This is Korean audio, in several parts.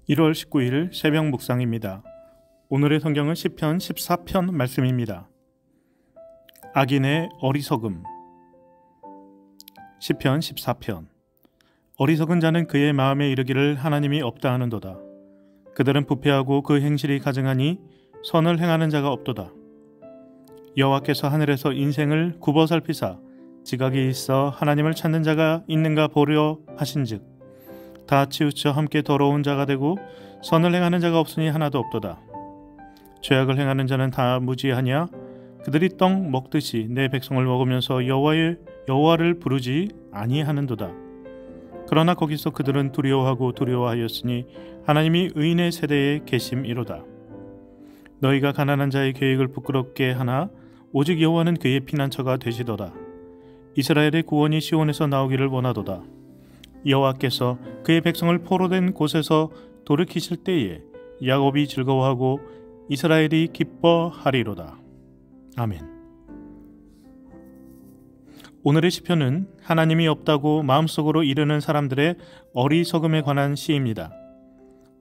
1월 19일 새벽 묵상입니다. 오늘의 성경은 시편 14편 말씀입니다. 악인의 어리석음. 시편 14편. 어리석은 자는 그의 마음에 이르기를 하나님이 없다 하는도다. 그들은 부패하고 그 행실이 가증하니 선을 행하는 자가 없도다. 여호와께서 하늘에서 인생을 굽어 살피사 지각이 있어 하나님을 찾는 자가 있는가 보려 하신즉 다 치우쳐 함께 더러운 자가 되고 선을 행하는 자가 없으니 하나도 없도다. 죄악을 행하는 자는 다 무지하냐? 그들이 떡 먹듯이 내 백성을 먹으면서 여호와를 부르지 아니하는도다. 그러나 거기서 그들은 두려워하고 두려워하였으니 하나님이 의인의 세대에 계심이로다. 너희가 가난한 자의 계획을 부끄럽게 하나 오직 여호와는 그의 피난처가 되시도다. 이스라엘의 구원이 시온에서 나오기를 원하도다. 여호와께서 그의 백성을 포로된 곳에서 돌이키실 때에 야곱이 즐거워하고 이스라엘이 기뻐하리로다. 아멘. 오늘의 시편은 하나님이 없다고 마음속으로 이르는 사람들의 어리석음에 관한 시입니다.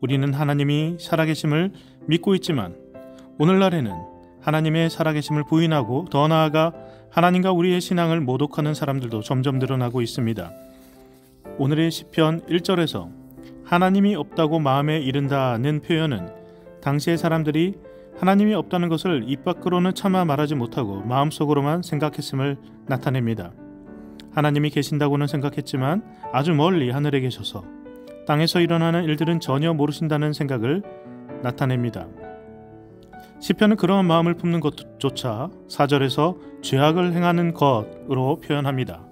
우리는 하나님이 살아계심을 믿고 있지만 오늘날에는 하나님의 살아계심을 부인하고 더 나아가 하나님과 우리의 신앙을 모독하는 사람들도 점점 늘어나고 있습니다. 오늘의 시편 1절에서 하나님이 없다고 마음에 이른다는 표현은 당시의 사람들이 하나님이 없다는 것을 입 밖으로는 차마 말하지 못하고 마음속으로만 생각했음을 나타냅니다. 하나님이 계신다고는 생각했지만 아주 멀리 하늘에 계셔서 땅에서 일어나는 일들은 전혀 모르신다는 생각을 나타냅니다. 시편은 그러한 마음을 품는 것조차 4절에서 죄악을 행하는 것으로 표현합니다.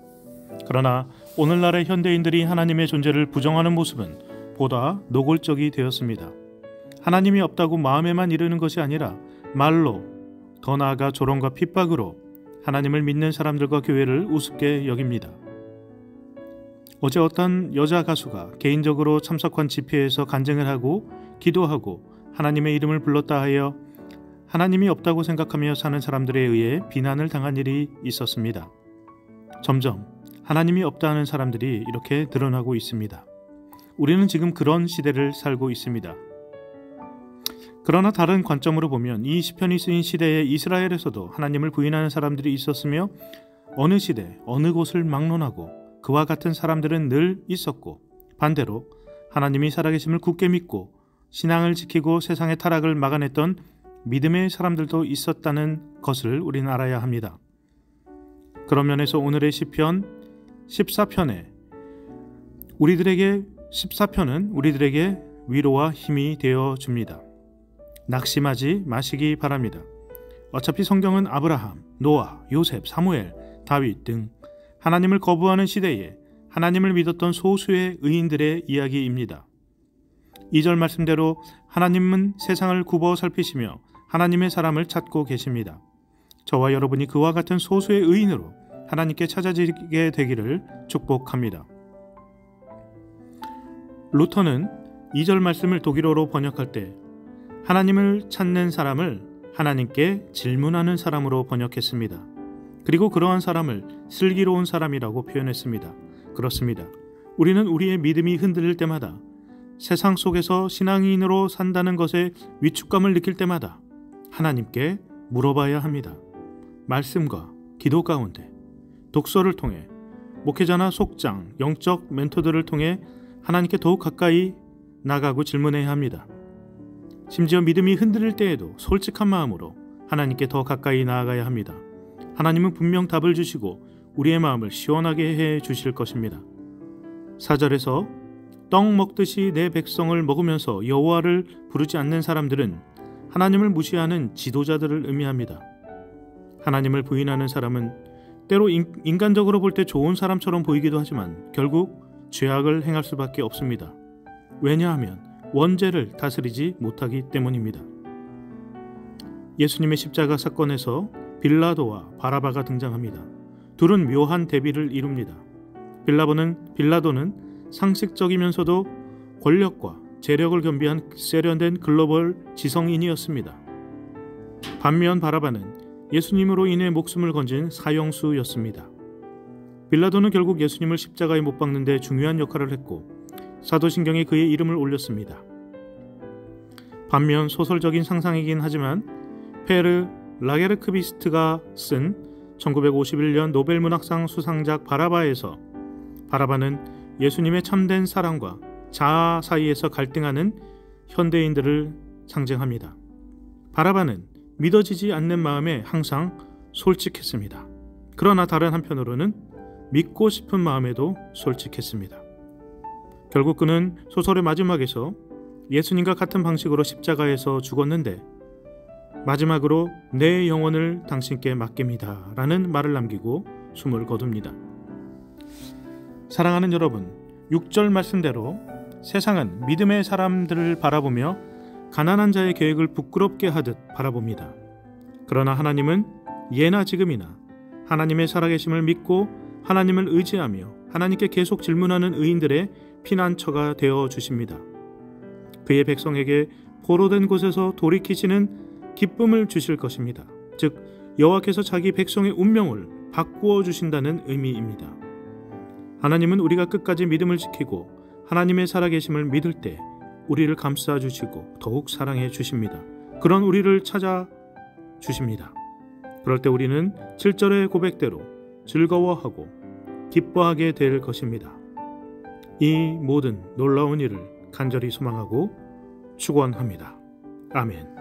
그러나 오늘날의 현대인들이 하나님의 존재를 부정하는 모습은 보다 노골적이 되었습니다. 하나님이 없다고 마음에만 이르는 것이 아니라 말로, 더 나아가 조롱과 핍박으로 하나님을 믿는 사람들과 교회를 우습게 여깁니다. 어제 어떤 여자 가수가 개인적으로 참석한 집회에서 간증을 하고 기도하고 하나님의 이름을 불렀다 하여 하나님이 없다고 생각하며 사는 사람들에 의해 비난을 당한 일이 있었습니다. 점점 하나님이 없다 하는 사람들이 이렇게 드러나고 있습니다. 우리는 지금 그런 시대를 살고 있습니다. 그러나 다른 관점으로 보면 이 시편이 쓰인 시대의 이스라엘에서도 하나님을 부인하는 사람들이 있었으며 어느 시대, 어느 곳을 막론하고 그와 같은 사람들은 늘 있었고 반대로 하나님이 살아계심을 굳게 믿고 신앙을 지키고 세상의 타락을 막아냈던 믿음의 사람들도 있었다는 것을 우리는 알아야 합니다. 그런 면에서 오늘의 시편 14편은 우리들에게 위로와 힘이 되어 줍니다. 낙심하지 마시기 바랍니다. 어차피 성경은 아브라함, 노아, 요셉, 사무엘, 다윗 등 하나님을 거부하는 시대에 하나님을 믿었던 소수의 의인들의 이야기입니다. 2절 말씀대로 하나님은 세상을 굽어 살피시며 하나님의 사람을 찾고 계십니다. 저와 여러분이 그와 같은 소수의 의인으로 하나님께 찾아지게 되기를 축복합니다. 루터는 2절 말씀을 독일어로 번역할 때 하나님을 찾는 사람을 하나님께 질문하는 사람으로 번역했습니다. 그리고 그러한 사람을 슬기로운 사람이라고 표현했습니다. 그렇습니다. 우리는 우리의 믿음이 흔들릴 때마다 세상 속에서 신앙인으로 산다는 것에 위축감을 느낄 때마다 하나님께 물어봐야 합니다. 말씀과 기도 가운데 독서를 통해 목회자나 속장, 영적 멘토들을 통해 하나님께 더욱 가까이 나가고 질문해야 합니다. 심지어 믿음이 흔들릴 때에도 솔직한 마음으로 하나님께 더 가까이 나아가야 합니다. 하나님은 분명 답을 주시고 우리의 마음을 시원하게 해 주실 것입니다. 4절에서 떡 먹듯이 내 백성을 먹으면서 여호와를 부르지 않는 사람들은 하나님을 무시하는 지도자들을 의미합니다. 하나님을 부인하는 사람은 때로 인간적으로 볼 때 좋은 사람처럼 보이기도 하지만 결국 죄악을 행할 수밖에 없습니다. 왜냐하면 원죄를 다스리지 못하기 때문입니다. 예수님의 십자가 사건에서 빌라도와 바라바가 등장합니다. 둘은 묘한 대비를 이룹니다. 빌라도는 상식적이면서도 권력과 재력을 겸비한 세련된 글로벌 지성인이었습니다. 반면 바라바는 예수님으로 인해 목숨을 건진 사형수였습니다. 빌라도는 결국 예수님을 십자가에 못 박는 데 중요한 역할을 했고 사도신경에 그의 이름을 올렸습니다. 반면 소설적인 상상이긴 하지만 페르 라게르크비스트가 쓴 1951년 노벨문학상 수상작 바라바에서 바라바는 예수님의 참된 사랑과 자아 사이에서 갈등하는 현대인들을 상징합니다. 바라바는 믿어지지 않는 마음에 항상 솔직했습니다. 그러나 다른 한편으로는 믿고 싶은 마음에도 솔직했습니다. 결국 그는 소설의 마지막에서 예수님과 같은 방식으로 십자가에서 죽었는데 마지막으로 내 영혼을 당신께 맡깁니다 라는 말을 남기고 숨을 거둡니다. 사랑하는 여러분, 6절 말씀대로 세상은 믿음의 사람들을 바라보며 가난한 자의 계획을 부끄럽게 하듯 바라봅니다. 그러나 하나님은 예나 지금이나 하나님의 살아계심을 믿고 하나님을 의지하며 하나님께 계속 질문하는 의인들의 피난처가 되어 주십니다. 그의 백성에게 포로된 곳에서 돌이키시는 기쁨을 주실 것입니다. 즉 여호와께서 자기 백성의 운명을 바꾸어 주신다는 의미입니다. 하나님은 우리가 끝까지 믿음을 지키고 하나님의 살아계심을 믿을 때 우리를 감싸 주시고 더욱 사랑해 주십니다. 그런 우리를 찾아 주십니다. 그럴 때 우리는 7절의 고백대로 즐거워하고 기뻐하게 될 것입니다. 이 모든 놀라운 일을 간절히 소망하고 축원합니다. 아멘.